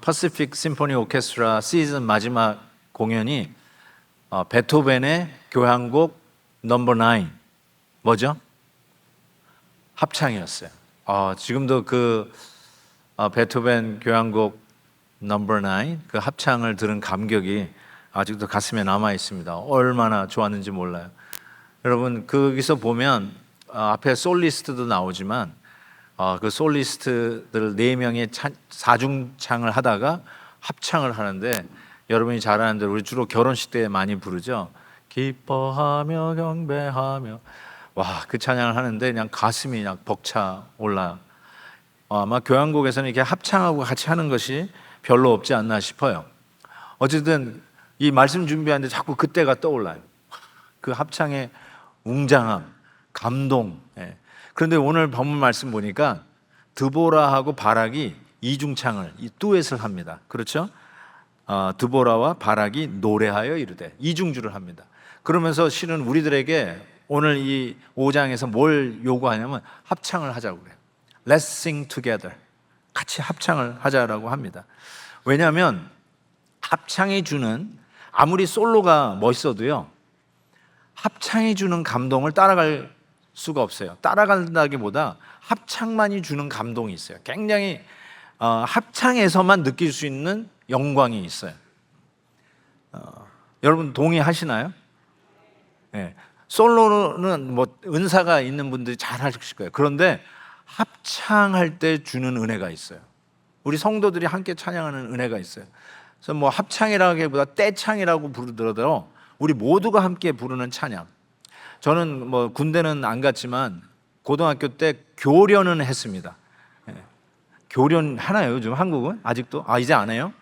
퍼시픽 심포니 오케스트라 시즌 마지막 공연이 베토벤의 교향곡 넘버 9 뭐죠? 합창이었어요. 지금도 그 베토벤 교향곡 넘버 9 그 합창을 들은 감격이 아직도 가슴에 남아 있습니다. 얼마나 좋았는지 몰라요. 여러분 거기서 보면 앞에 솔리스트도 나오지만 그 솔리스트들 4명이 사중창을 하다가 합창을 하는데 여러분이 잘 아는 대로 우리 주로 결혼식 때 많이 부르죠. 기뻐하며 경배하며 그 찬양을 하는데 그냥 가슴이 그냥 벅차 올라요. 아마 교향곡에서는 이렇게 합창하고 같이 하는 것이 별로 없지 않나 싶어요. 어쨌든 이 말씀 준비하는데 자꾸 그때가 떠올라요. 그 합창의 웅장함, 감동. 그런데 오늘 본문 말씀 보니까 드보라하고 바락이 이중창을, 이 듀엣을 합니다. 그렇죠? 드보라와 바락이 노래하여 이르되 이중주를 합니다. 그러면서 실은 우리들에게 오늘 이 5장에서 뭘 요구하냐면 합창을 하자고 그래요. Let's sing together. 같이 합창을 하자라고 합니다. 왜냐하면 합창이 주는, 아무리 솔로가 멋있어도요, 합창이 주는 감동을 따라갈 수가 없어요. 따라간다기보다 합창만이 주는 감동이 있어요. 굉장히 합창에서만 느낄 수 있는 영광이 있어요. 여러분 동의하시나요? 네. 솔로는 뭐 은사가 있는 분들이 잘 하실 거예요. 그런데 합창할 때 주는 은혜가 있어요. 우리 성도들이 함께 찬양하는 은혜가 있어요. 그래서 뭐 합창이라기보다 떼창이라고 부르더라도 우리 모두가 함께 부르는 찬양. 저는 뭐 군대는 안 갔지만 고등학교 때 교련은 했습니다. 교련 하나요? 요즘 한국은 아직도? 이제 안 해요?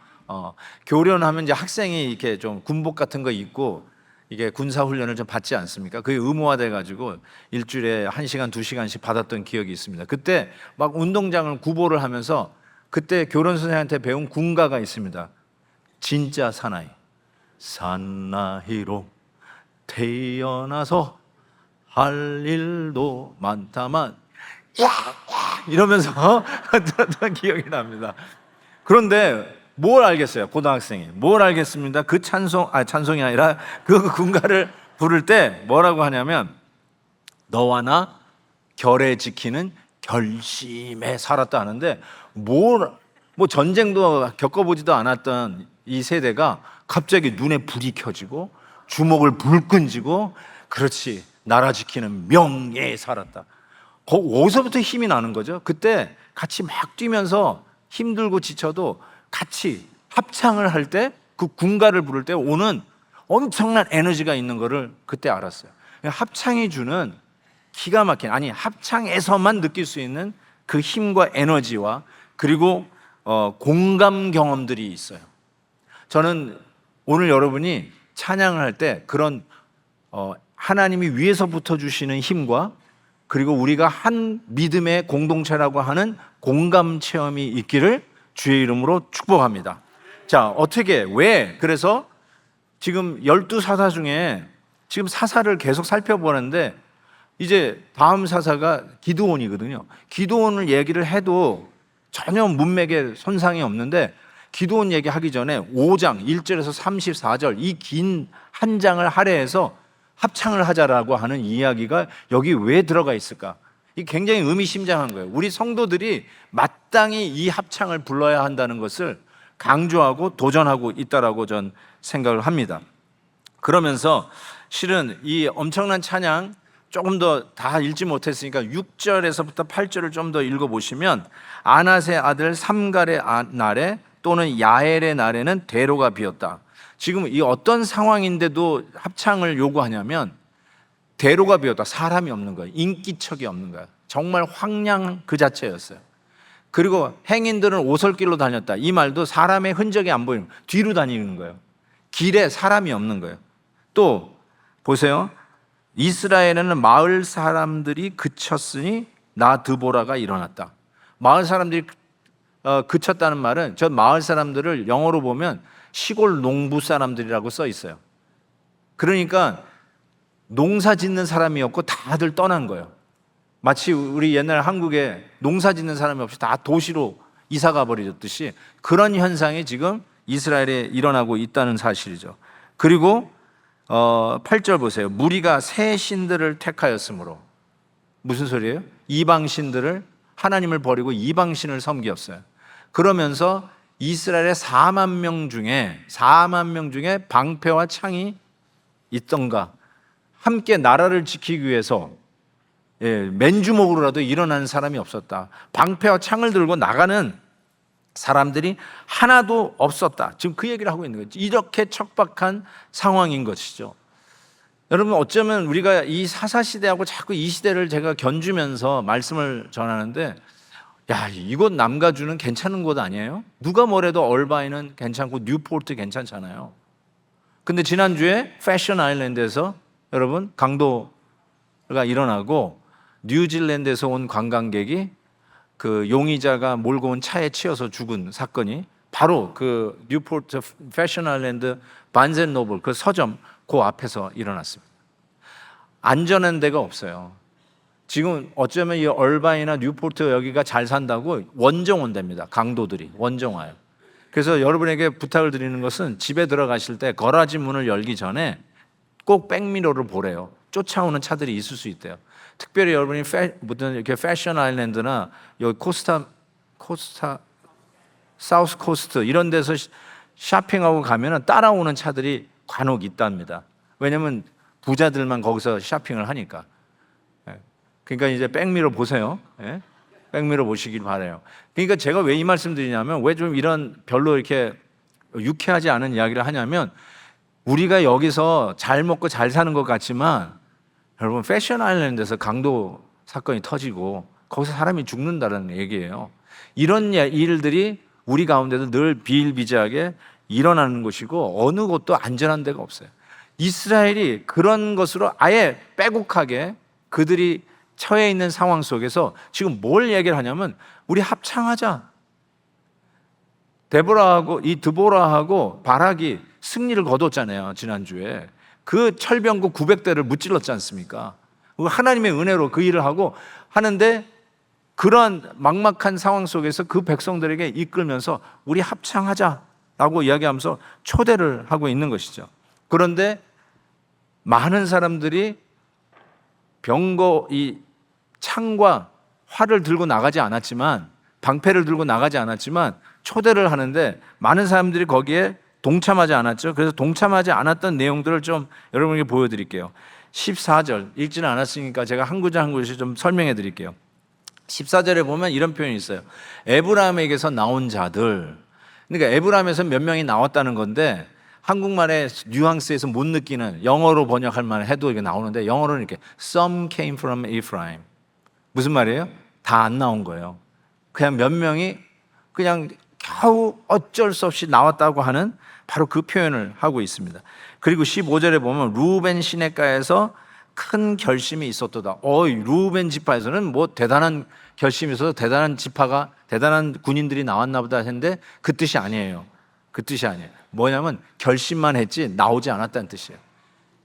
교련하면 이제 학생이 이렇게 좀 군복 같은 거 입고 이게 군사 훈련을 좀 받지 않습니까? 그게 의무화돼 가지고 일주일에 1시간, 2시간씩 받았던 기억이 있습니다. 그때 막 운동장을 구보를 하면서 그때 교련 선생한테 배운 군가가 있습니다. 진짜 사나이. 사나이로 태어나서 할 일도 많다만 이러면서 들었던 기억이 납니다. 그런데 뭘 알겠어요? 고등학생이 뭘 알겠습니다. 그 찬송이 아니라 그 군가를 부를 때 뭐라고 하냐면 너와 나 결에 지키는 결심에 살았다 하는데 뭐 전쟁도 겪어보지도 않았던 이 세대가 갑자기 눈에 불이 켜지고 주먹을 불끈 쥐고 그렇지 나라 지키는 명예에 살았다. 어디서부터 힘이 나는 거죠? 그때 같이 막 뛰면서 힘들고 지쳐도 같이 합창을 할 때 그 군가를 부를 때 오는 엄청난 에너지가 있는 거를 그때 알았어요. 합창이 주는 기가 막힌, 합창에서만 느낄 수 있는 그 힘과 에너지와 그리고 공감 경험들이 있어요. 저는 오늘 여러분이 찬양을 할 때 그런 하나님이 위에서부터 주시는 힘과 그리고 우리가 한 믿음의 공동체라고 하는 공감 체험이 있기를 주의 이름으로 축복합니다. 자, 어떻게, 왜? 그래서 지금 12사사 중에 지금 사사를 계속 살펴보는데 이제 다음 사사가 기드온이거든요. 기드온을 얘기를 해도 전혀 문맥에 손상이 없는데 기드온 얘기하기 전에 5장 1절에서 34절 이 긴 한 장을 할애해서 합창을 하자라고 하는 이야기가 여기 왜 들어가 있을까? 이게 굉장히 의미심장한 거예요. 우리 성도들이 마땅히 이 합창을 불러야 한다는 것을 강조하고 도전하고 있다라고 전 생각을 합니다. 그러면서 실은 이 엄청난 찬양 조금 더 다 읽지 못했으니까 6절에서부터 8절을 좀 더 읽어보시면 아낫의 아들 삼갈의 날에 또는 야엘의 날에는 대로가 비었다. 지금 이 어떤 상황인데도 합창을 요구하냐면 대로가 비었다. 사람이 없는 거예요. 인기척이 없는 거예요. 정말 황량 그 자체였어요. 그리고 행인들은 오솔길로 다녔다. 이 말도 사람의 흔적이 안 보이는 거예요. 뒤로 다니는 거예요. 길에 사람이 없는 거예요. 또 보세요. 이스라엘에는 마을 사람들이 그쳤으니 나 드보라가 일어났다. 마을 사람들이 그쳤다는 말은 저 마을 사람들을 영어로 보면 시골 농부 사람들이라고 써 있어요. 그러니까 농사 짓는 사람이 없고 다들 떠난 거예요. 마치 우리 옛날 한국에 농사 짓는 사람이 없이 다 도시로 이사 가버렸듯이 그런 현상이 지금 이스라엘에 일어나고 있다는 사실이죠. 그리고 8절 보세요. 무리가 새 신들을 택하였으므로. 무슨 소리예요? 이방 신들을, 하나님을 버리고 이방 신을 섬겼어요. 그러면서 이스라엘의 4만 명 중에 방패와 창이 있던가, 함께 나라를 지키기 위해서 맨주먹으로라도 일어나는 사람이 없었다. 방패와 창을 들고 나가는 사람들이 하나도 없었다. 지금 그 얘기를 하고 있는 거죠. 이렇게 척박한 상황인 것이죠. 여러분, 어쩌면 우리가 이 사사시대하고 자꾸 이 시대를 제가 견주면서 말씀을 전하는데, 야, 이곳 남가주는 괜찮은 곳 아니에요? 누가 뭐래도 얼바인은 괜찮고 뉴포트 괜찮잖아요. 근데 지난주에 패션 아일랜드에서 여러분 강도가 일어나고 뉴질랜드에서 온 관광객이 그 용의자가 몰고 온 차에 치여서 죽은 사건이 바로 그 뉴포트 패션 아일랜드 반센노블 그 서점 그 앞에서 일어났습니다. 안전한 데가 없어요. 지금 어쩌면 이 얼바이나 뉴포트 여기가 잘 산다고 원정 온답니다. 강도들이 원정 와요. 그래서 여러분에게 부탁을 드리는 것은 집에 들어가실 때 거라지 문을 열기 전에 꼭 백미러를 보래요. 쫓아오는 차들이 있을 수 있대요. 특별히 여러분이 무슨 이렇게 패션 아일랜드나 여기 코스타 사우스 코스트 이런 데서 쇼핑하고 가면은 따라오는 차들이 간혹 있답니다. 왜냐하면 부자들만 거기서 쇼핑을 하니까. 그러니까 이제 백미러 보세요. 백미러 보시길 바라요. 그러니까 제가 왜 이 말씀 드리냐면, 왜 좀 이런 별로 이렇게 유쾌하지 않은 이야기를 하냐면, 우리가 여기서 잘 먹고 잘 사는 것 같지만 여러분 패션 아일랜드에서 강도 사건이 터지고 거기서 사람이 죽는다는 얘기예요. 이런 일들이 우리 가운데도 늘 비일비재하게 일어나는 것이고 어느 곳도 안전한 데가 없어요. 이스라엘이 그런 것으로 아예 빼곡하게 그들이 처해 있는 상황 속에서 지금 뭘 얘기를 하냐면, 우리 합창하자. 드보라하고 바락이 승리를 거뒀잖아요. 지난주에 그 철병구 900대를 무찔렀지 않습니까? 하나님의 은혜로 그 일을 하고 하는데, 그러한 막막한 상황 속에서 그 백성들에게 이끌면서 우리 합창하자라고 이야기하면서 초대를 하고 있는 것이죠. 그런데 많은 사람들이 이 창과 활을 들고 나가지 않았지만, 방패를 들고 나가지 않았지만 초대를 하는데 많은 사람들이 거기에 동참하지 않았죠. 그래서 동참하지 않았던 내용들을 좀 여러분에게 보여드릴게요. 14절 읽지는 않았으니까 제가 한 구절 한 구절씩 좀 설명해 드릴게요. 14절에 보면 이런 표현이 있어요. 에브라임에게서 나온 자들. 그러니까 에브라임에서 몇 명이 나왔다는 건데, 한국말의 뉘앙스에서 못 느끼는, 영어로 번역할 만 해도 이게 나오는데 영어로는 이렇게 Some came from Ephraim. 무슨 말이에요? 다 안 나온 거예요. 그냥 몇 명이 그냥 겨우 어쩔 수 없이 나왔다고 하는 바로 그 표현을 하고 있습니다. 그리고 15절에 보면 루벤 시내가에서 큰 결심이 있었도다. 루벤 지파에서는 뭐 대단한 결심이 있어서 대단한 군인들이 나왔나 보다 했는데 그 뜻이 아니에요. 그 뜻이 아니에요. 뭐냐면 결심만 했지 나오지 않았다는 뜻이에요.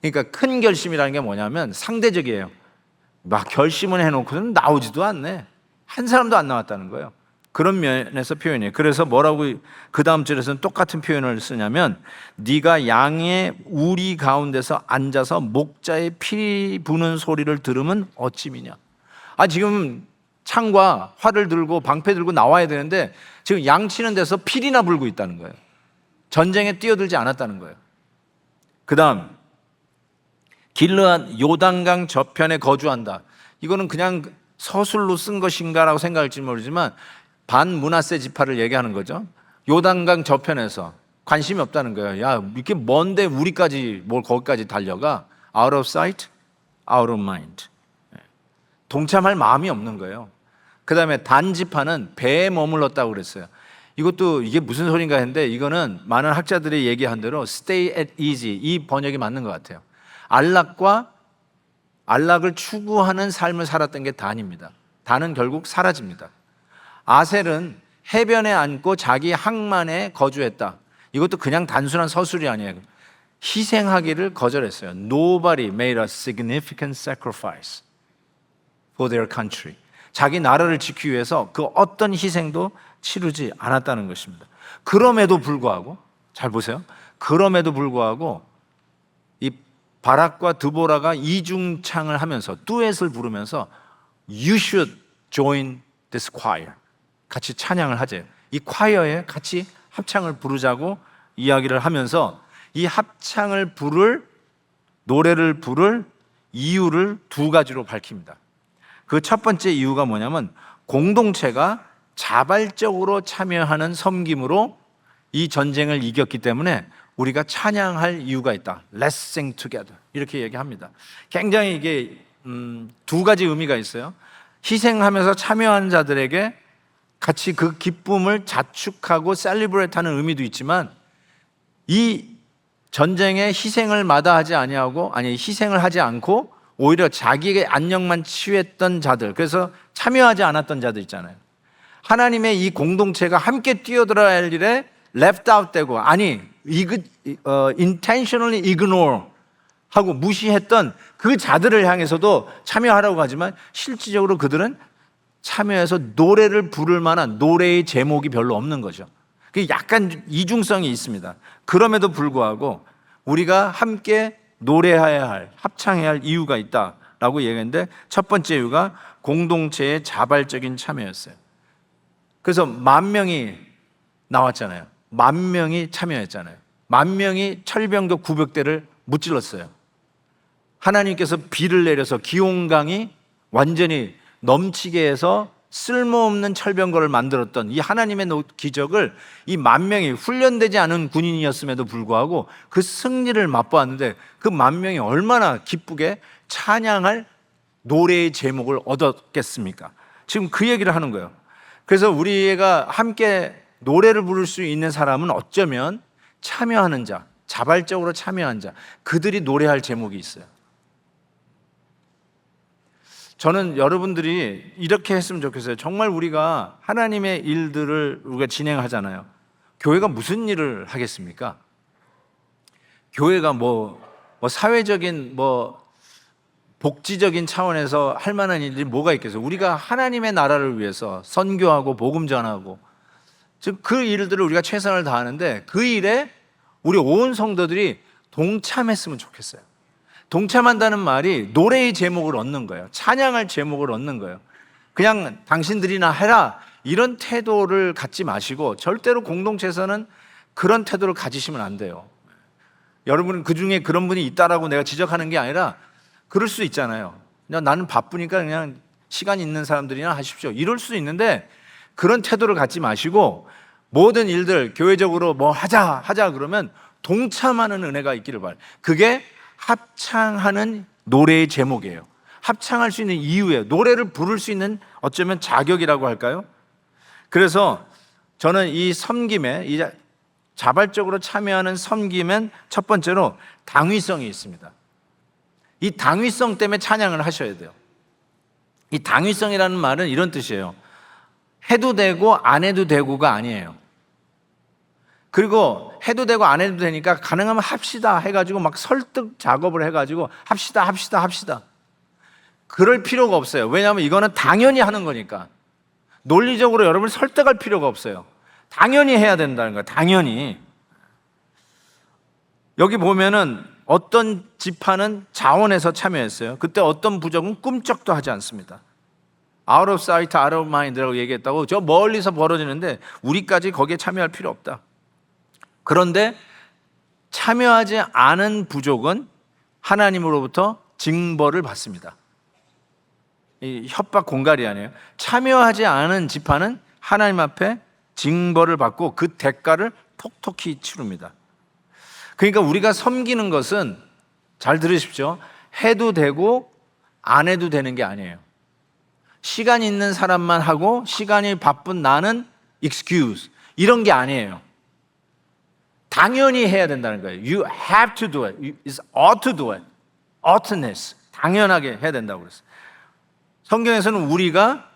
그러니까 큰 결심이라는 게 뭐냐면 상대적이에요. 막 결심을 해놓고는 나오지도 않네. 한 사람도 안 나왔다는 거예요. 그런 면에서 표현이에요. 그래서 뭐라고 그 다음 절에서는 똑같은 표현을 쓰냐면, 네가 양의 우리 가운데서 앉아서 목자의 피 부는 소리를 들으면 어찌 미냐. 지금 창과 활을 들고 방패 들고 나와야 되는데 지금 양 치는 데서 필이나 불고 있다는 거예요. 전쟁에 뛰어들지 않았다는 거예요. 그 다음 길르앗 요단강 저편에 거주한다. 이거는 그냥 서술로 쓴 것인가라고 생각할지 모르지만 반므낫세 지파를 얘기하는 거죠. 요단강 저편에서 관심이 없다는 거예요. 야, 이렇게 먼데 우리까지 뭘 거기까지 달려가? Out of sight, out of mind. 동참할 마음이 없는 거예요. 그 다음에 단 지파는 배에 머물렀다고 그랬어요. 이것도 이게 무슨 소린가 했는데, 이거는 많은 학자들이 얘기한 대로 stay at easy, 이 번역이 맞는 것 같아요. 안락을 추구하는 삶을 살았던 게 단입니다. 단은 결국 사라집니다. 아셀은 해변에 앉고 자기 항만에 거주했다. 이것도 그냥 단순한 서술이 아니에요. 희생하기를 거절했어요. Nobody made a significant sacrifice for their country. 자기 나라를 지키기 위해서 그 어떤 희생도 치르지 않았다는 것입니다. 그럼에도 불구하고, 잘 보세요. 그럼에도 불구하고 이 바락과 드보라가 이중창을 하면서 듀엣을 부르면서 You should join this choir. 같이 찬양을 하재요. 이 콰이어에 같이 합창을 부르자고 이야기를 하면서 이 합창을 노래를 부를 이유를 두 가지로 밝힙니다. 그 첫 번째 이유가 뭐냐면 공동체가 자발적으로 참여하는 섬김으로 이 전쟁을 이겼기 때문에 우리가 찬양할 이유가 있다. Let's sing together. 이렇게 얘기합니다. 굉장히 이게 두 가지 의미가 있어요. 희생하면서 참여한 자들에게 같이 그 기쁨을 자축하고 셀리브레이트하는 의미도 있지만 이 전쟁에 희생을 마다하지 아니하고 희생을 하지 않고 오히려 자기의 안녕만 취했던 자들, 그래서 참여하지 않았던 자들 있잖아요. 하나님의 이 공동체가 함께 뛰어들어야 할 일에 left out 되고 intentionally ignore 하고 무시했던 그 자들을 향해서도 참여하라고 하지만 실질적으로 그들은 참여해서 노래를 부를 만한 노래의 제목이 별로 없는 거죠. 그게 약간 이중성이 있습니다. 그럼에도 불구하고 우리가 함께 노래해야 할, 합창해야 할 이유가 있다라고 얘기했는데 첫 번째 이유가 공동체의 자발적인 참여였어요. 그래서 10,000명이 나왔잖아요. 10,000명이 참여했잖아요. 10,000명이 철병거 900대를 무찔렀어요. 하나님께서 비를 내려서 기온강이 완전히 넘치게 해서 쓸모없는 철병거를 만들었던 이 하나님의 기적을 이 10,000명이 훈련되지 않은 군인이었음에도 불구하고 그 승리를 맛보았는데 그 10,000명이 얼마나 기쁘게 찬양할 노래의 제목을 얻었겠습니까? 지금 그 얘기를 하는 거예요. 그래서 우리가 함께 노래를 부를 수 있는 사람은 어쩌면 참여하는 자, 자발적으로 참여한 자, 그들이 노래할 제목이 있어요. 저는 여러분들이 이렇게 했으면 좋겠어요. 정말 우리가 하나님의 일들을 우리가 진행하잖아요. 교회가 무슨 일을 하겠습니까? 교회가 사회적인 복지적인 차원에서 할 만한 일들이 뭐가 있겠어요? 우리가 하나님의 나라를 위해서 선교하고 복음 전하고 즉 그 일들을 우리가 최선을 다하는데 그 일에 우리 온 성도들이 동참했으면 좋겠어요. 동참한다는 말이 노래의 제목을 얻는 거예요. 찬양할 제목을 얻는 거예요. 그냥 당신들이나 해라 이런 태도를 갖지 마시고 절대로 공동체에서는 그런 태도를 가지시면 안 돼요. 여러분은 그중에 그런 분이 있다라고 내가 지적하는 게 아니라 그럴 수 있잖아요. 그냥 나는 바쁘니까 그냥 시간 있는 사람들이나 하십시오. 이럴 수 있는데 그런 태도를 갖지 마시고 모든 일들 교회적으로 하자 그러면 동참하는 은혜가 있기를 바라요. 그게 합창하는 노래의 제목이에요. 합창할 수 있는 이유예요. 노래를 부를 수 있는 어쩌면 자격이라고 할까요? 그래서 저는 이 섬김에 자발적으로 참여하는 섬김엔 첫 번째로 당위성이 있습니다. 이 당위성 때문에 찬양을 하셔야 돼요. 이 당위성이라는 말은 이런 뜻이에요. 해도 되고 안 해도 되고가 아니에요. 그리고 해도 되고 안 해도 되니까 가능하면 합시다 해가지고 막 설득 작업을 해가지고 합시다. 그럴 필요가 없어요. 왜냐하면 이거는 당연히 하는 거니까. 논리적으로 여러분을 설득할 필요가 없어요. 당연히 해야 된다는 거예요. 당연히. 여기 보면은 어떤 지파는 자원해서 참여했어요. 그때 어떤 부족은 꿈쩍도 하지 않습니다. Out of sight, out of mind라고 얘기했다고. 저 멀리서 벌어지는데 우리까지 거기에 참여할 필요 없다. 그런데 참여하지 않은 부족은 하나님으로부터 징벌을 받습니다. 이 협박 공갈이 아니에요. 참여하지 않은 지파는 하나님 앞에 징벌을 받고 그 대가를 톡톡히 치릅니다. 그러니까 우리가 섬기는 것은 잘 들으십시오. 해도 되고 안 해도 되는 게 아니에요. 시간 있는 사람만 하고 시간이 바쁜 나는 excuse 이런 게 아니에요. 당연히 해야 된다는 거예요. You have to do it. You ought to do it. Oughtness. 당연하게 해야 된다고 그랬어요. 성경에서는 우리가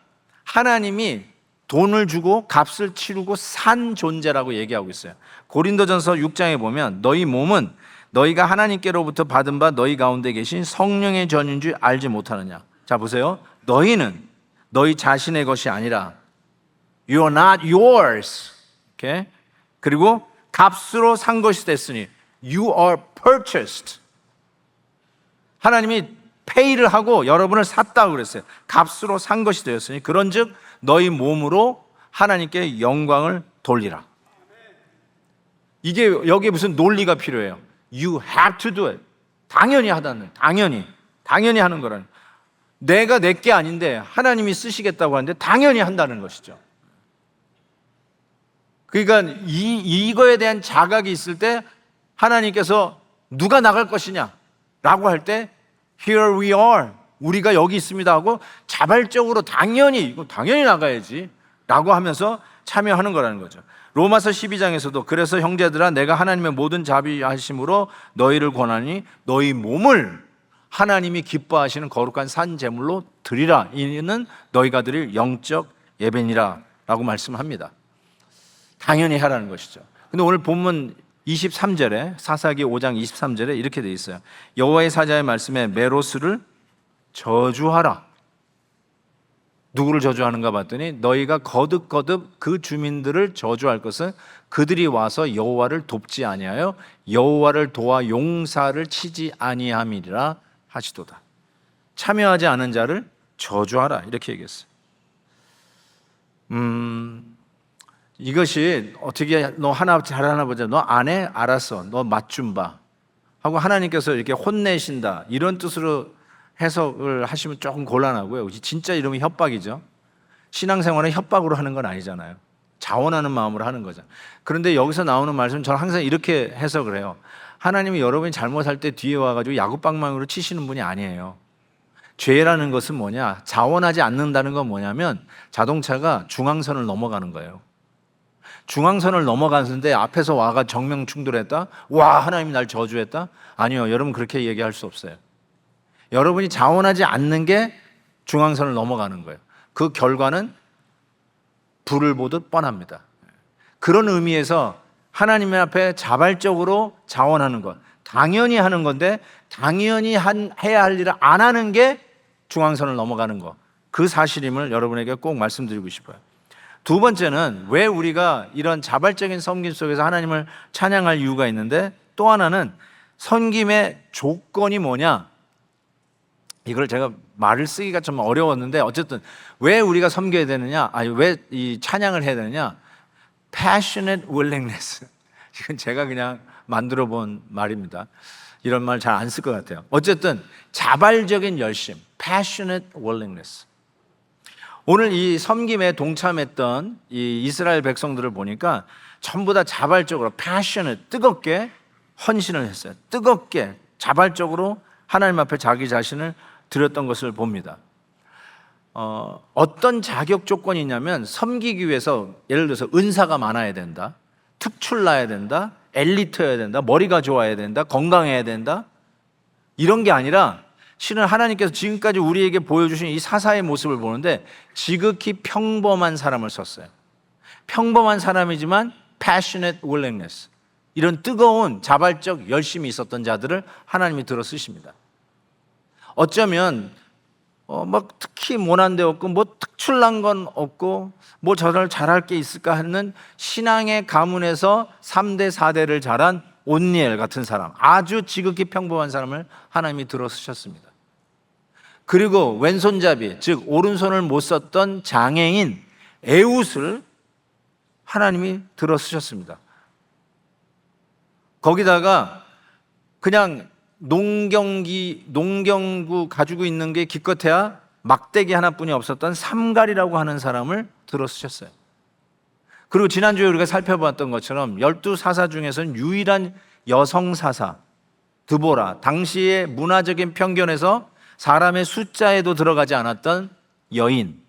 하나님이 돈을 주고 값을 치르고 산 존재라고 얘기하고 있어요. 고린도전서 6장에 보면 너희 몸은 너희가 하나님께로부터 받은 바 너희 가운데 계신 성령의 전인 줄 알지 못하느냐. 자 보세요. 너희는 너희 자신의 것이 아니라 You are not yours. Okay? 그리고 값으로 산 것이 됐으니 You are purchased. 하나님이 pay를 하고 여러분을 샀다고 그랬어요. 값으로 산 것이 되었으니 그런즉 너희 몸으로 하나님께 영광을 돌리라. 이게 여기에 무슨 논리가 필요해요. You have to do it. 당연히 하다는, 당연히 하는 거라는. 내가 내게 아닌데 하나님이 쓰시겠다고 하는데 당연히 한다는 것이죠. 그러니까 이거에 대한 자각이 있을 때 하나님께서 누가 나갈 것이냐 라고 할 때 Here we are. 우리가 여기 있습니다 하고 자발적으로 당연히 나가야지 라고 하면서 참여하는 거라는 거죠. 로마서 12장에서도 그래서 형제들아 내가 하나님의 모든 자비하심으로 너희를 권하니 너희 몸을 하나님이 기뻐하시는 거룩한 산 제물로 드리라. 이는 너희가 드릴 영적 예배니라 라고 말씀합니다. 당연히 하라는 것이죠. 근데 오늘 본문 23절에 사사기 5장 23절에 이렇게 돼 있어요. 여호와의 사자의 말씀에 메로스를 저주하라. 누구를 저주하는가 봤더니 너희가 거듭 그 주민들을 저주할 것은 그들이 와서 여호와를 돕지 아니하여 여호와를 도와 용사를 치지 아니함이라 하시도다. 참여하지 않은 자를 저주하라 이렇게 얘기했어요. 이것이 어떻게 너 하나 잘하나 보자. 너 안 해? 알았어. 너 맛 좀 봐. 하고 하나님께서 이렇게 혼내신다. 이런 뜻으로 해석을 하시면 조금 곤란하고요. 진짜 이러면 협박이죠. 신앙생활은 협박으로 하는 건 아니잖아요. 자원하는 마음으로 하는 거죠. 그런데 여기서 나오는 말씀은 저는 항상 이렇게 해석을 해요. 하나님이 여러분이 잘못할 때 뒤에 와가지고 야구방망이로 치시는 분이 아니에요. 죄라는 것은 뭐냐? 자원하지 않는다는 건 뭐냐면 자동차가 중앙선을 넘어가는 거예요. 중앙선을 넘어가는데 앞에서 와가 정면 충돌했다? 와, 하나님이 날 저주했다? 아니요, 여러분 그렇게 얘기할 수 없어요. 여러분이 자원하지 않는 게 중앙선을 넘어가는 거예요. 그 결과는 불을 보듯 뻔합니다. 그런 의미에서 하나님 앞에 자발적으로 자원하는 것, 당연히 하는 건데 당연히 해야 할 일을 안 하는 게 중앙선을 넘어가는 것, 그 사실임을 여러분에게 꼭 말씀드리고 싶어요. 두 번째는 왜 우리가 이런 자발적인 섬김 속에서 하나님을 찬양할 이유가 있는데, 또 하나는 섬김의 조건이 뭐냐? 이걸 제가 말을 쓰기가 좀 어려웠는데 어쨌든 왜 우리가 섬겨야 되느냐? 왜 이 찬양을 해야 되느냐? Passionate willingness. 이건 제가 그냥 만들어 본 말입니다. 이런 말 잘 안 쓸 것 같아요. 어쨌든 자발적인 열심, Passionate willingness. 오늘 이 섬김에 동참했던 이 이스라엘 백성들을 보니까 전부 다 자발적으로 passionate, 뜨겁게 헌신을 했어요. 뜨겁게 자발적으로 하나님 앞에 자기 자신을 드렸던 것을 봅니다. 어떤 자격 조건이 있냐면 섬기기 위해서 예를 들어서 은사가 많아야 된다, 특출나야 된다, 엘리트여야 된다, 머리가 좋아야 된다, 건강해야 된다, 이런 게 아니라 실은 하나님께서 지금까지 우리에게 보여주신 이 사사의 모습을 보는데 지극히 평범한 사람을 썼어요. 평범한 사람이지만 passionate willingness, 이런 뜨거운 자발적 열심이 있었던 자들을 하나님이 들어 쓰십니다. 어쩌면 막 특히 모난 데 없고 뭐 특출난 건 없고 뭐 저를 잘할 게 있을까 하는 신앙의 가문에서 3대 4대를 자란 온니엘 같은 사람, 아주 지극히 평범한 사람을 하나님이 들어 쓰셨습니다. 그리고 왼손잡이, 즉 오른손을 못 썼던 장애인 에훗을 하나님이 들어 쓰셨습니다. 거기다가 그냥 농경구 가지고 있는 게 기껏해야 막대기 하나뿐이 없었던 삼갈이라고 하는 사람을 들어 쓰셨어요. 그리고 지난주에 우리가 살펴봤던 것처럼 12사사 중에서는 유일한 여성 사사 드보라, 당시의 문화적인 편견에서 사람의 숫자에도 들어가지 않았던 여인,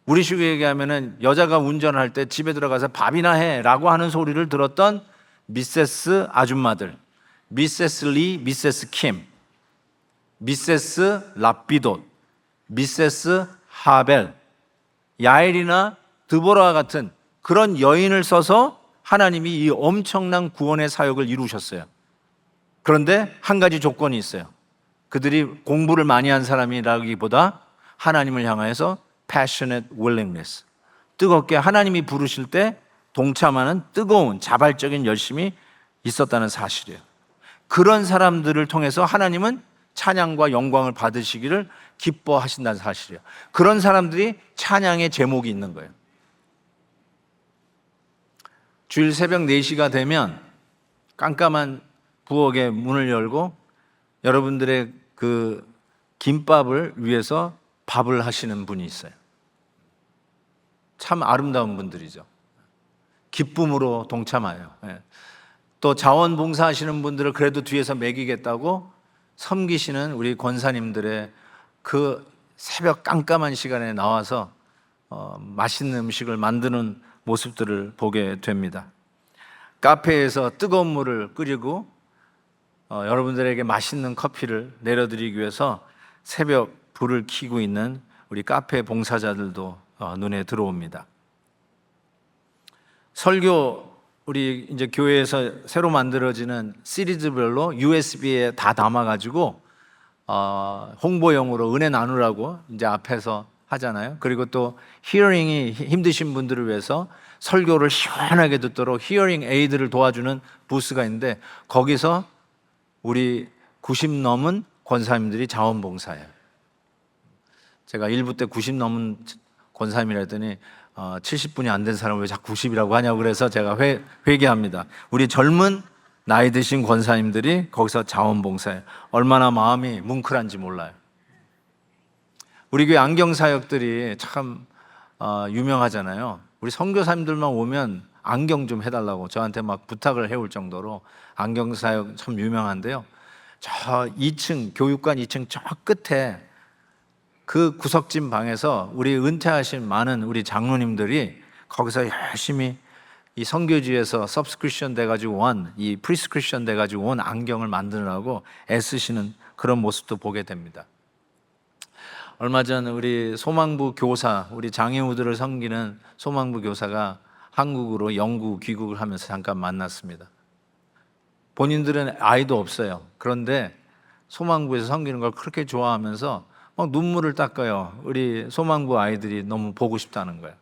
우리 식으로 얘기하면 여자가 운전할 때 집에 들어가서 밥이나 해라고 하는 소리를 들었던 미세스 아줌마들, 미세스 리, 미세스 킴, 미세스 라피돗, 미세스 하벨, 야엘이나 드보라 같은 그런 여인을 써서 하나님이 이 엄청난 구원의 사역을 이루셨어요. 그런데 한 가지 조건이 있어요. 그들이 공부를 많이 한 사람이라기보다 하나님을 향해서 passionate willingness, 뜨겁게 하나님이 부르실 때 동참하는 뜨거운 자발적인 열심이 있었다는 사실이에요. 그런 사람들을 통해서 하나님은 찬양과 영광을 받으시기를 기뻐하신다는 사실이에요. 그런 사람들이 찬양의 제목이 있는 거예요. 주일 새벽 4시가 되면 깜깜한 부엌의 문을 열고 여러분들의 그 김밥을 위해서 밥을 하시는 분이 있어요. 참 아름다운 분들이죠. 기쁨으로 동참하여. 또 자원봉사 하시는 분들을 그래도 뒤에서 먹이겠다고 섬기시는 우리 권사님들의 그 새벽 깜깜한 시간에 나와서 맛있는 음식을 만드는 모습들을 보게 됩니다. 카페에서 뜨거운 물을 끓이고 여러분들에게 맛있는 커피를 내려드리기 위해서 새벽 불을 켜고 있는 우리 카페 봉사자들도 눈에 들어옵니다. 설교, 우리 이제 교회에서 새로 만들어지는 시리즈별로 USB에 다 담아가지고 홍보용으로 은혜 나누라고 이제 앞에서 하잖아요. 그리고 또 히어링이 힘드신 분들을 위해서 설교를 시원하게 듣도록 히어링 에이드를 도와주는 부스가 있는데 거기서 우리 90 넘은 권사님들이 자원봉사해요. 제가 1부 때 90 넘은 권사님이라 했더니 70분이 안 된 사람을 왜 자꾸 90이라고 하냐고 그래서 제가 회개합니다. 우리 젊은 나이 드신 권사님들이 거기서 자원봉사해요. 얼마나 마음이 뭉클한지 몰라요. 우리 교회 안경사역들이 참 유명하잖아요. 우리 선교사님들만 오면 안경 좀 해달라고 저한테 막 부탁을 해올 정도로 안경사역 참 유명한데요. 저 2층, 교육관 2층 저 끝에 그 구석진 방에서 우리 은퇴하신 많은 우리 장로님들이 거기서 열심히 이 선교지에서 서브스크리션 돼가지고 이 프리스크리션 돼가지고 온 안경을 만드느라고 애쓰시는 그런 모습도 보게 됩니다. 얼마 전 우리 소망부 교사, 우리 장애우들을 섬기는 소망부 교사가 한국으로 영구 귀국을 하면서 잠깐 만났습니다. 본인들은 아이도 없어요. 그런데 소망부에서 섬기는 걸 그렇게 좋아하면서 막 눈물을 닦아요. 우리 소망부 아이들이 너무 보고 싶다는 거예요.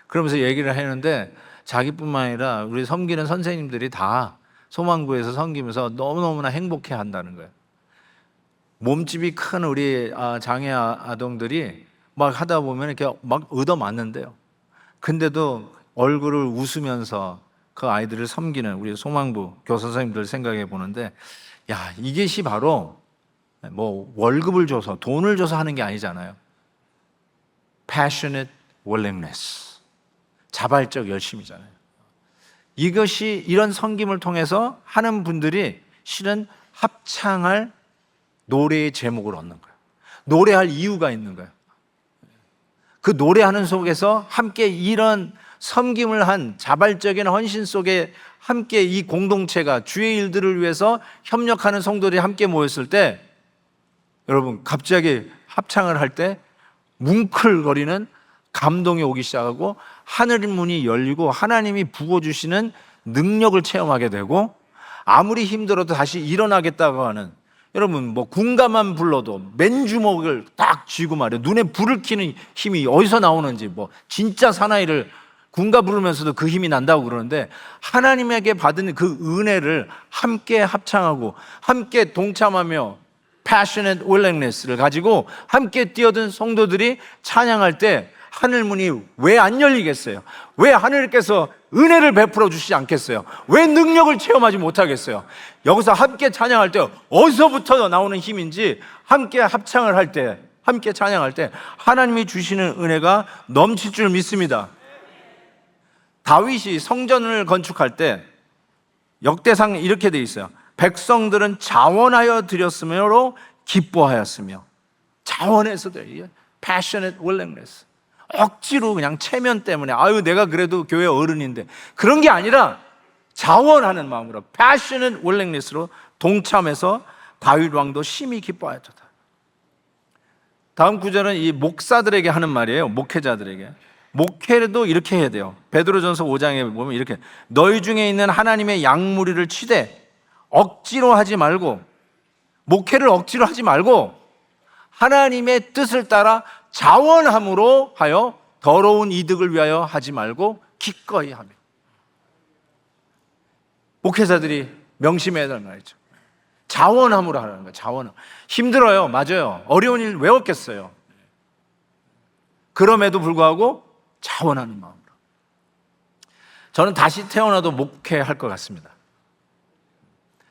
그러면서 얘기를 하는데 자기뿐만 아니라 우리 섬기는 선생님들이 다 소망부에서 섬기면서 너무너무나 행복해 한다는 거예요. 몸집이 큰 우리 장애 아동들이 막 하다 보면 이렇게 막 얻어맞는데요. 근데도 얼굴을 웃으면서 그 아이들을 섬기는 우리 소망부 교사 선생님들 생각해 보는데, 야, 이것이 바로 뭐 월급을 줘서 돈을 줘서 하는 게 아니잖아요. Passionate willingness, 자발적 열심이잖아요. 이것이 이런 섬김을 통해서 하는 분들이 실은 합창할 노래의 제목을 얻는 거예요. 노래할 이유가 있는 거예요. 그 노래하는 속에서 함께 이런 섬김을 한 자발적인 헌신 속에 함께 이 공동체가 주의 일들을 위해서 협력하는 성도들이 함께 모였을 때 여러분 갑자기 합창을 할 때 뭉클거리는 감동이 오기 시작하고 하늘 문이 열리고 하나님이 부어주시는 능력을 체험하게 되고 아무리 힘들어도 다시 일어나겠다고 하는, 여러분 뭐 군가만 불러도 맨주먹을 딱 쥐고 말이에요. 눈에 불을 켜는 힘이 어디서 나오는지, 뭐 진짜 사나이를 군가 부르면서도 그 힘이 난다고 그러는데 하나님에게 받은 그 은혜를 함께 합창하고 함께 동참하며 passionate willingness를 가지고 함께 뛰어든 성도들이 찬양할 때 하늘 문이 왜 안 열리겠어요? 왜 하늘께서 은혜를 베풀어 주시지 않겠어요? 왜 능력을 체험하지 못하겠어요? 여기서 함께 찬양할 때 어디서부터 나오는 힘인지 함께 합창을 할 때, 함께 찬양할 때 하나님이 주시는 은혜가 넘칠 줄 믿습니다. 다윗이 성전을 건축할 때 역대상 이렇게 돼 있어요. 백성들은 자원하여 드렸으므로 기뻐하였으며. 자원해서도 passionate willingness, 억지로 그냥 체면 때문에 아유 내가 그래도 교회 어른인데 그런 게 아니라 자원하는 마음으로 passionate willingness로 동참해서 다윗 왕도 심히 기뻐하였다. 다음 구절은 이 목사들에게 하는 말이에요. 목회자들에게. 목회도 이렇게 해야 돼요. 베드로전서 5장에 보면 이렇게, 너희 중에 있는 하나님의 양무리를 치되 억지로 하지 말고, 목회를 억지로 하지 말고 하나님의 뜻을 따라 자원함으로 하여 더러운 이득을 위하여 하지 말고 기꺼이 하며. 목회자들이 명심해야 될 말이죠. 자원함으로 하라는 거예요. 자원함. 힘들어요. 맞아요. 어려운 일 왜 없겠어요. 그럼에도 불구하고 자원하는 마음으로. 저는 다시 태어나도 목회할 것 같습니다.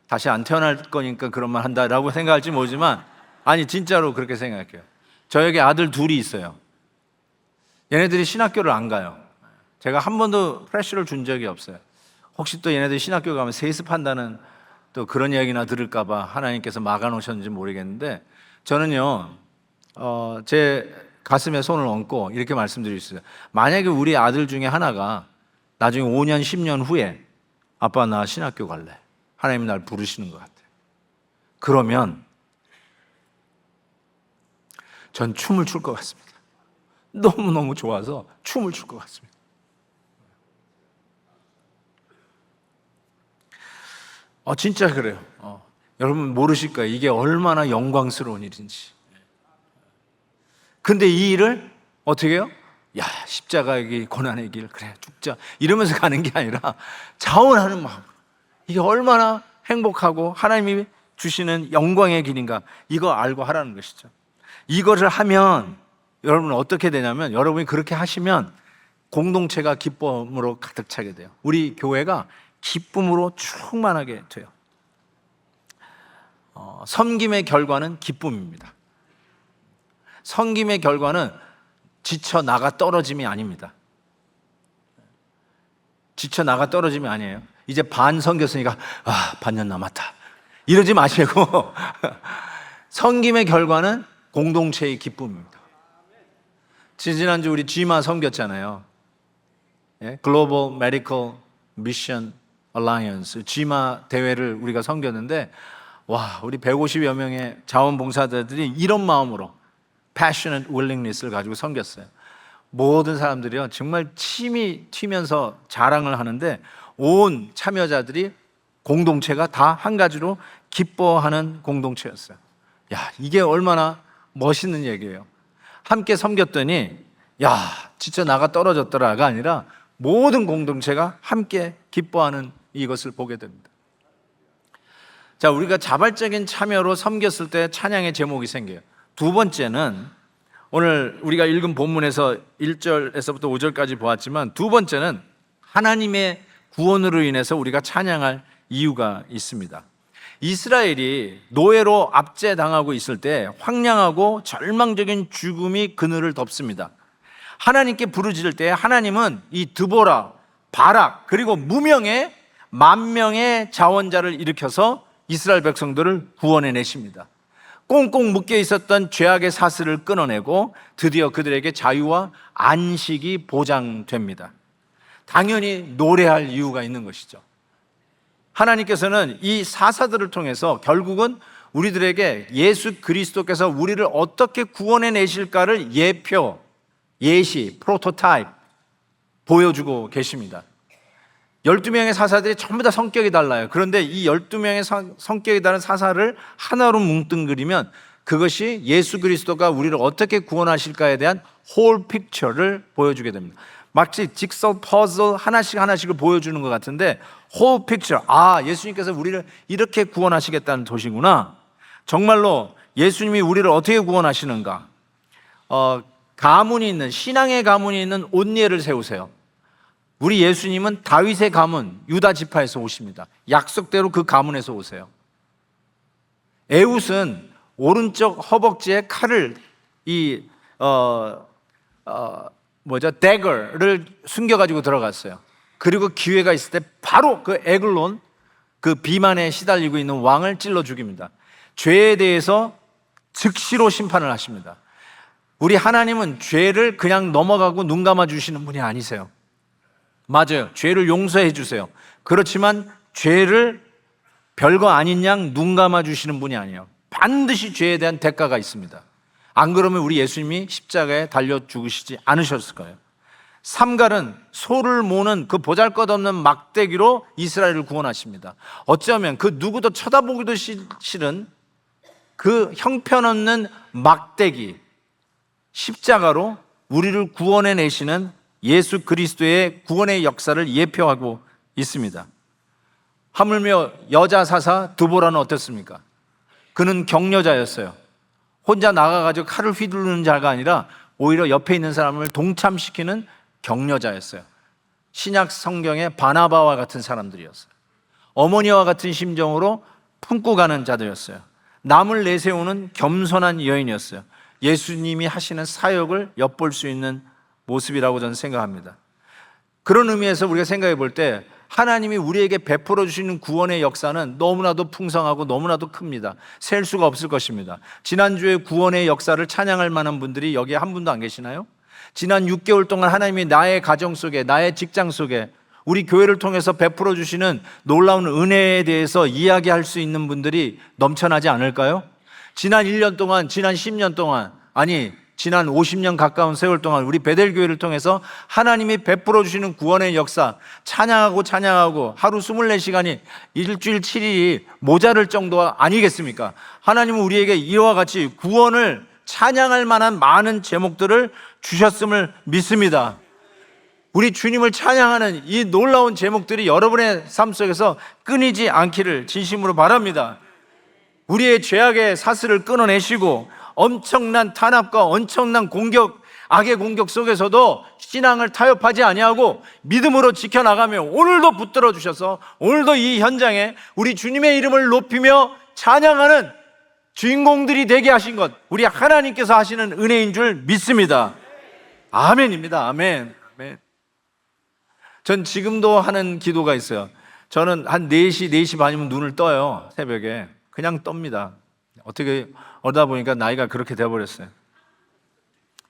다시 안 태어날 거니까 그런 말 한다라고 생각할지 모르지만, 아니 진짜로 그렇게 생각해요. 저에게 아들 둘이 있어요. 얘네들이 신학교를 안 가요. 제가 한 번도 프레셔를 준 적이 없어요. 혹시 또 얘네들이 신학교 가면 세습한다는 또 그런 이야기나 들을까 봐 하나님께서 막아놓으셨는지 모르겠는데, 저는요 제 가슴에 손을 얹고 이렇게 말씀드릴 수 있어요. 만약에 우리 아들 중에 하나가 나중에 5년 10년 후에 아빠 나 신학교 갈래, 하나님이 날 부르시는 것 같아요. 그러면 전 춤을 출 것 같습니다. 너무너무 좋아서 춤을 출 것 같습니다. 진짜 그래요. 여러분 모르실 거예요. 이게 얼마나 영광스러운 일인지. 근데 이 일을 어떻게 해요? 야, 십자가의 고난의 길, 그래 죽자 이러면서 가는 게 아니라 자원하는 마음. 이게 얼마나 행복하고 하나님이 주시는 영광의 길인가, 이거 알고 하라는 것이죠. 이거를 하면 여러분은 어떻게 되냐면, 여러분이 그렇게 하시면 공동체가 기쁨으로 가득 차게 돼요. 우리 교회가 기쁨으로 충만하게 돼요. 섬김의 결과는 기쁨입니다. 섬김의 결과는 지쳐 나가 떨어짐이 아닙니다. 지쳐 나가 떨어짐이 아니에요. 이제 반 섬겼으니까 반년 남았다 이러지 마시고 섬김의 결과는 공동체의 기쁨입니다. 지난주 우리 GMA 섬겼잖아요. 글로벌 메디컬 미션 얼라이언스 GMA 대회를 우리가 섬겼는데, 와, 우리 150여 명의 자원봉사자들이 이런 마음으로 passionate willingness를 가지고 섬겼어요. 모든 사람들이요 정말 침이 튀면서 자랑을 하는데, 온 참여자들이 공동체가 다 한 가지로 기뻐하는 공동체였어요. 야, 이게 얼마나 멋있는 얘기예요. 함께 섬겼더니 야, 진짜 나가 떨어졌더라가 아니라 모든 공동체가 함께 기뻐하는 이것을 보게 됩니다. 자, 우리가 자발적인 참여로 섬겼을 때 찬양의 제목이 생겨요. 두 번째는 오늘 우리가 읽은 본문에서 1절에서부터 5절까지 보았지만, 두 번째는 하나님의 구원으로 인해서 우리가 찬양할 이유가 있습니다. 이스라엘이 노예로 압제당하고 있을 때 황량하고 절망적인 죽음이 그늘을 덮습니다. 하나님께 부르짖을 때 하나님은 이 드보라, 바락, 그리고 무명의 10,000명의 자원자를 일으켜서 이스라엘 백성들을 구원해 내십니다. 꽁꽁 묶여 있었던 죄악의 사슬을 끊어내고 드디어 그들에게 자유와 안식이 보장됩니다. 당연히 노래할 이유가 있는 것이죠. 하나님께서는 이 사사들을 통해서 결국은 우리들에게 예수 그리스도께서 우리를 어떻게 구원해 내실까를 예표, 예시, 프로토타입 보여주고 계십니다. 12명의 사사들이 전부 다 성격이 달라요. 그런데 이 12명의 성격이 다른 사사를 하나로 뭉뚱그리면 그것이 예수 그리스도가 우리를 어떻게 구원하실까에 대한 홀 픽처를 보여주게 됩니다. 마치 직서 퍼즐 하나씩을 보여주는 것 같은데, 홀 픽처, 예수님께서 우리를 이렇게 구원하시겠다는 도시구나. 정말로 예수님이 우리를 어떻게 구원하시는가. 가문이 있는, 신앙의 가문이 있는 온니엘을 세우세요. 우리 예수님은 다윗의 가문 유다 지파에서 오십니다. 약속대로 그 가문에서 오세요. 에웃은 오른쪽 허벅지에 칼을 dagger를 숨겨가지고 들어갔어요. 그리고 기회가 있을 때 바로 그 에글론, 그 비만에 시달리고 있는 왕을 찔러 죽입니다. 죄에 대해서 즉시로 심판을 하십니다. 우리 하나님은 죄를 그냥 넘어가고 눈 감아 주시는 분이 아니세요. 맞아요. 죄를 용서해 주세요. 그렇지만 죄를 별거 아닌 양 눈 감아 주시는 분이 아니에요. 반드시 죄에 대한 대가가 있습니다. 안 그러면 우리 예수님이 십자가에 달려 죽으시지 않으셨을 거예요. 삼갈은 소를 모는 그 보잘것없는 막대기로 이스라엘을 구원하십니다. 어쩌면 그 누구도 쳐다보기도 싫은 그 형편없는 막대기, 십자가로 우리를 구원해 내시는 예수 그리스도의 구원의 역사를 예표하고 있습니다. 하물며 여자 사사 드보라는 어땠습니까? 그는 격려자였어요. 혼자 나가가지고 칼을 휘두르는 자가 아니라 오히려 옆에 있는 사람을 동참시키는 격려자였어요. 신약 성경의 바나바와 같은 사람들이었어요. 어머니와 같은 심정으로 품고 가는 자들이었어요. 남을 내세우는 겸손한 여인이었어요. 예수님이 하시는 사역을 엿볼 수 있는 모습이라고 저는 생각합니다. 그런 의미에서 우리가 생각해 볼 때 하나님이 우리에게 베풀어 주시는 구원의 역사는 너무나도 풍성하고 너무나도 큽니다. 셀 수가 없을 것입니다. 지난주에 구원의 역사를 찬양할 만한 분들이 여기에 한 분도 안 계시나요? 지난 6개월 동안 하나님이 나의 가정 속에, 나의 직장 속에, 우리 교회를 통해서 베풀어 주시는 놀라운 은혜에 대해서 이야기할 수 있는 분들이 넘쳐나지 않을까요? 지난 1년 동안, 지난 10년 동안, 아니 지난 50년 가까운 세월 동안 우리 베델교회를 통해서 하나님이 베풀어 주시는 구원의 역사 찬양하고 하루 24시간이 일주일 7일이 모자랄 정도 아니겠습니까? 하나님은 우리에게 이와 같이 구원을 찬양할 만한 많은 제목들을 주셨음을 믿습니다. 우리 주님을 찬양하는 이 놀라운 제목들이 여러분의 삶 속에서 끊이지 않기를 진심으로 바랍니다. 우리의 죄악의 사슬을 끊어내시고 엄청난 탄압과 엄청난 공격, 악의 공격 속에서도 신앙을 타협하지 아니하고 믿음으로 지켜나가며 오늘도 붙들어 주셔서 오늘도 이 현장에 우리 주님의 이름을 높이며 찬양하는 주인공들이 되게 하신 것, 우리 하나님께서 하시는 은혜인 줄 믿습니다. 아멘입니다. 아멘. 아멘. 전 지금도 하는 기도가 있어요. 저는 한 4시 반이면 눈을 떠요. 새벽에 그냥 떱니다. 어떻게 어다 보니까 나이가 그렇게 돼버렸어요.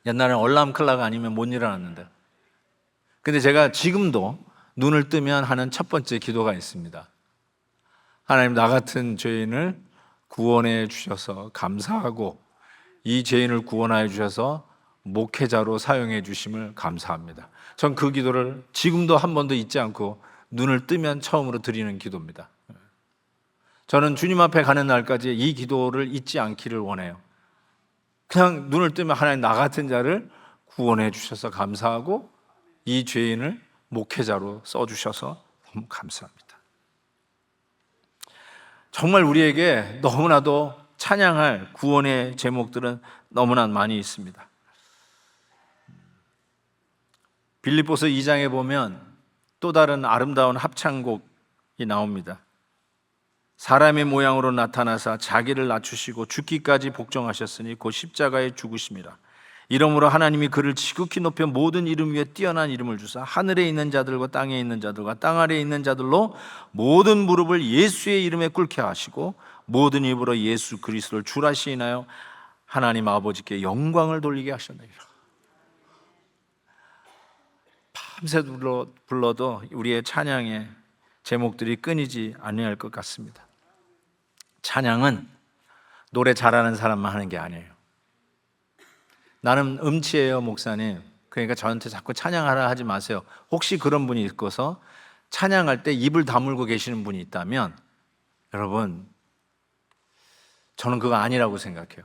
옛날에는 얼람클락 아니면 못 일어났는데, 근데 제가 지금도 눈을 뜨면 하는 첫 번째 기도가 있습니다. 하나님, 나 같은 죄인을 구원해 주셔서 감사하고 이 죄인을 구원하여 주셔서 목회자로 사용해 주심을 감사합니다. 전 그 기도를 지금도 한 번도 잊지 않고 눈을 뜨면 처음으로 드리는 기도입니다. 저는 주님 앞에 가는 날까지 이 기도를 잊지 않기를 원해요. 그냥 눈을 뜨면 하나님, 나 같은 자를 구원해 주셔서 감사하고 이 죄인을 목회자로 써주셔서 너무 감사합니다. 정말 우리에게 너무나도 찬양할 구원의 제목들은 너무나 많이 있습니다. 빌립보서 2장에 보면 또 다른 아름다운 합창곡이 나옵니다. 사람의 모양으로 나타나사 자기를 낮추시고 죽기까지 복종하셨으니 곧 십자가에 죽으심이라. 이러므로 하나님이 그를 지극히 높여 모든 이름 위에 뛰어난 이름을 주사 하늘에 있는 자들과 땅에 있는 자들과 땅 아래에 있는 자들로 모든 무릎을 예수의 이름에 꿇게 하시고 모든 입으로 예수 그리스도를 주라 시인하여 하나님 아버지께 영광을 돌리게 하셨느니라. 밤새 불러도 우리의 찬양의 제목들이 끊이지 아니할 것 같습니다. 찬양은 노래 잘하는 사람만 하는 게 아니에요. 나는 음치예요, 목사님. 그러니까 저한테 자꾸 찬양하라 하지 마세요. 혹시 그런 분이 있어서 찬양할 때 입을 다물고 계시는 분이 있다면 여러분, 저는 그거 아니라고 생각해요.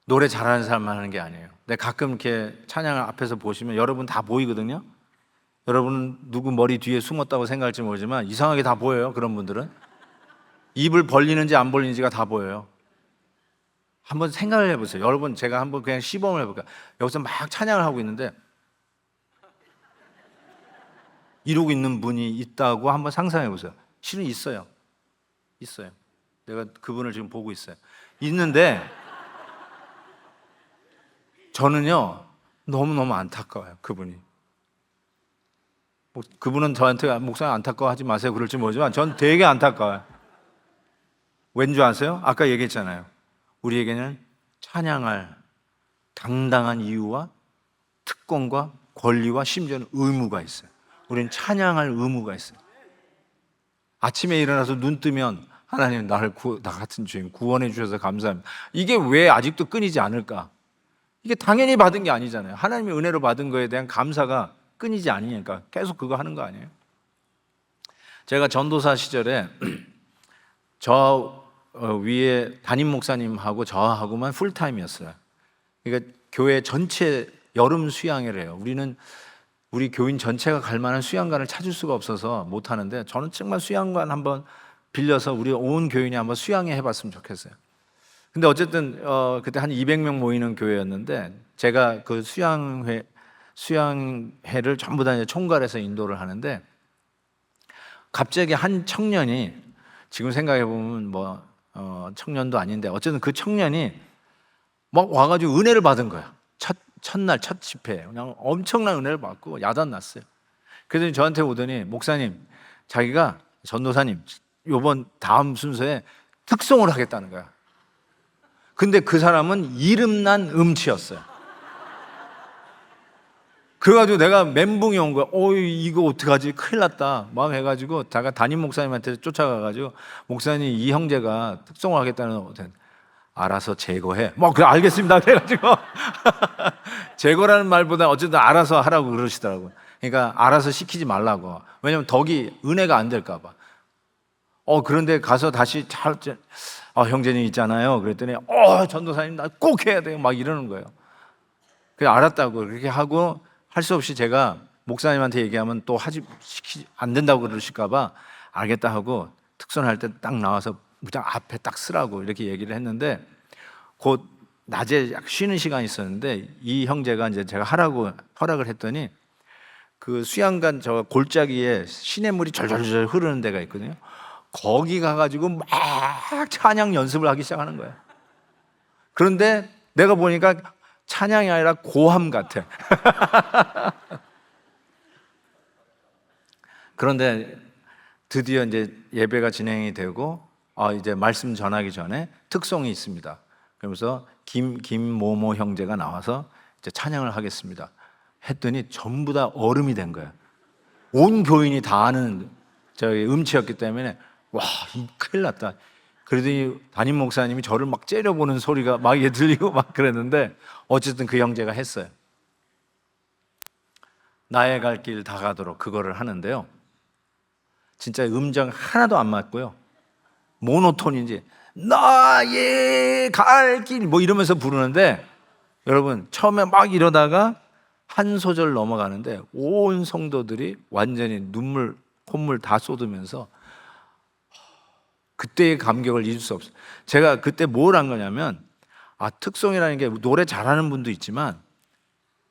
노래 잘하는 사람만 하는 게 아니에요. 근데 가끔 이렇게 찬양을 앞에서 보시면 여러분 다 보이거든요. 여러분은 누구 머리 뒤에 숨었다고 생각할지 모르지만 이상하게 다 보여요. 그런 분들은 입을 벌리는지 안 벌리는지가 다 보여요. 한번 생각을 해보세요. 여러분, 제가 한번 그냥 시범을 해볼까요? 여기서 막 찬양을 하고 있는데 이러고 있는 분이 있다고 한번 상상해 보세요. 실은 있어요. 내가 그분을 지금 보고 있어요. 있는데 저는요 너무너무 안타까워요. 그분이. 그분은 저한테 목사님 안타까워하지 마세요 그럴지 모르지만 전 되게 안타까워요. 왠지 아세요? 아까 얘기했잖아요. 우리에게는 찬양할 당당한 이유와 특권과 권리와 심지어는 의무가 있어요. 우리는 찬양할 의무가 있어요. 아침에 일어나서 눈 뜨면 하나님, 나 같은 죄인 구원해 주셔서 감사합니다. 이게 왜 아직도 끊이지 않을까? 이게 당연히 받은 게 아니잖아요. 하나님의 은혜로 받은 거에 대한 감사가 끊이지 않으니까 계속 그거 하는 거 아니에요? 제가 전도사 시절에 저 위에 담임 목사님하고 저하고만 풀타임이었어요. 그러니까 교회 전체 여름 수양회를 해요. 우리 교인 전체가 갈 만한 수양관을 찾을 수가 없어서 못 하는데, 저는 정말 수양관 한번 빌려서 우리 온 교인이 한번 수양회 해봤으면 좋겠어요. 근데 어쨌든 그때 한 200명 모이는 교회였는데, 제가 그 수양회를 전부 다 이제 총괄해서 인도를 하는데, 갑자기 한 청년이, 지금 생각해 보면 청년도 아닌데 어쨌든 그 청년이 막 와가지고 은혜를 받은 거야. 첫날 첫 집회에 그냥 엄청난 은혜를 받고 야단났어요. 그랬더니 저한테 오더니, 목사님, 자기가 전도사님 요번 다음 순서에 특송을 하겠다는 거야. 근데 그 사람은 이름난 음치였어요. 그래가지고 내가 멘붕이 온 거야. 이거 어떡하지? 큰일 났다 막 해가지고 제가 담임 목사님한테 쫓아가가지고, 목사님, 이 형제가 특송을 하겠다는, 알아서 제거해. 그래, 알겠습니다. 그래가지고 제거라는 말보다 어쨌든 알아서 하라고 그러시더라고요. 그러니까 알아서 시키지 말라고. 왜냐면 덕이 은혜가 안 될까 봐. 그런데 가서 다시 형제님 있잖아요. 그랬더니 전도사님 나 꼭 해야 돼요 막 이러는 거예요. 그래, 알았다고 그렇게 하고, 할 수 없이 제가 목사님한테 얘기하면 또 안 된다고 그러실까 봐 알겠다 하고, 특선할 때 딱 나와서 무장 앞에 딱 쓰라고 이렇게 얘기를 했는데, 곧 낮에 쉬는 시간이 있었는데 이 형제가 이제 제가 하라고 허락을 했더니, 그 수양관 저 골짜기에 시냇물이 절절절 흐르는 데가 있거든요. 거기 가가지고 막 찬양 연습을 하기 시작하는 거예요. 그런데 내가 보니까 찬양이 아니라 고함 같아. 그런데 드디어 이제 예배가 진행이 되고, 이제 말씀 전하기 전에 특송이 있습니다. 그러면서 김모모 형제가 나와서 이제 찬양을 하겠습니다 했더니 전부 다 얼음이 된 거예요. 온 교인이 다 아는 저희 음치였기 때문에, 큰일 났다. 그러더니 담임 목사님이 저를 막 째려보는 소리가 막 들리고 막 그랬는데, 어쨌든 그 형제가 했어요. 나의 갈 길 다 가도록 그거를 하는데요, 진짜 음정 하나도 안 맞고요, 모노톤인지 나의 갈 길 이러면서 부르는데, 여러분 처음에 막 이러다가 한 소절 넘어가는데 온 성도들이 완전히 눈물 콧물 다 쏟으면서 그때의 감격을 잊을 수 없어요. 제가 그때 뭘 한 거냐면, 특송이라는 게 노래 잘하는 분도 있지만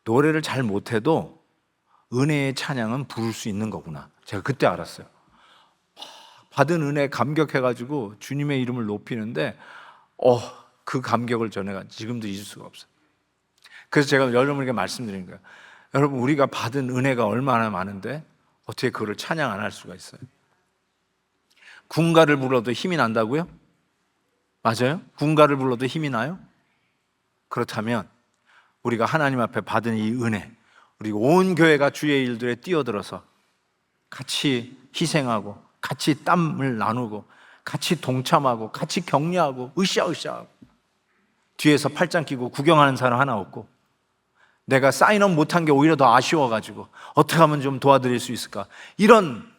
노래를 잘 못해도 은혜의 찬양은 부를 수 있는 거구나, 제가 그때 알았어요. 받은 은혜에 감격해가지고 주님의 이름을 높이는데 그 감격을 전해가 지금도 잊을 수가 없어요. 그래서 제가 여러분에게 말씀드린 거예요. 여러분, 우리가 받은 은혜가 얼마나 많은데 어떻게 그거를 찬양 안 할 수가 있어요? 군가를 불러도 힘이 난다고요? 맞아요? 군가를 불러도 힘이 나요? 그렇다면 우리가 하나님 앞에 받은 이 은혜, 우리 온 교회가 주의 일들에 뛰어들어서 같이 희생하고 같이 땀을 나누고 같이 동참하고 같이 격려하고 으쌰으쌰하고, 뒤에서 팔짱 끼고 구경하는 사람 하나 없고, 내가 사인업 못한 게 오히려 더 아쉬워가지고 어떻게 하면 좀 도와드릴 수 있을까, 이런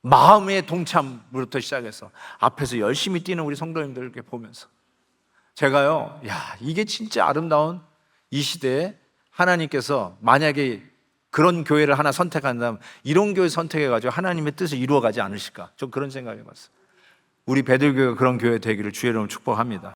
마음의 동참부터 시작해서 앞에서 열심히 뛰는 우리 성도님들 이렇게 보면서 제가요, 이게 진짜 아름다운 이 시대에 하나님께서 만약에 그런 교회를 하나 선택한다면 이런 교회 선택해가지고 하나님의 뜻을 이루어가지 않으실까, 좀 그런 생각을 해봤어요. 우리 베들교회가 그런 교회 되기를 주의 이름으로 축복합니다.